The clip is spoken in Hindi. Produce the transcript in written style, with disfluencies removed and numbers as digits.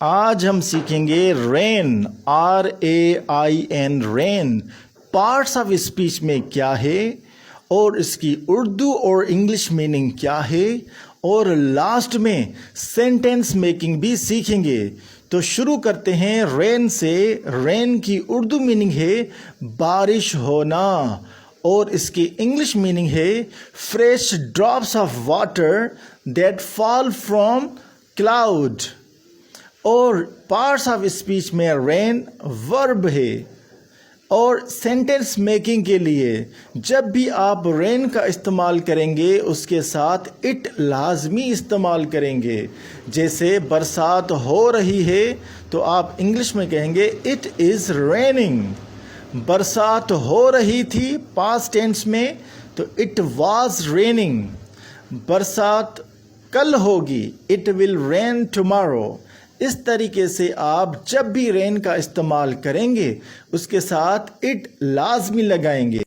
आज हम सीखेंगे rain, RAIN, rain. Parts of speech में क्या है और इसकी उर्दू और इंग्लिश मीनिंग क्या है, और लास्ट में सेंटेंस मेकिंग भी सीखेंगे। तो शुरू करते हैं रेन से। रेन की उर्दू मीनिंग है बारिश होना, और इसकी इंग्लिश मीनिंग है fresh drops of water that fall from cloud. और पार्ट्स ऑफ स्पीच में रेन वर्ब है। और सेंटेंस मेकिंग के लिए जब भी आप रेन का इस्तेमाल करेंगे उसके साथ इट लाजमी इस्तेमाल करेंगे। जैसे बरसात हो रही है तो आप इंग्लिश में कहेंगे इट इज़ रेनिंग। बरसात हो रही थी पास्ट टेंस में तो इट वाज रेनिंग। बरसात कल होगी, इट विल रेन टुमारो। इस तरीके से आप जब भी रेन का इस्तेमाल करेंगे उसके साथ इट लाजमी लगाएंगे।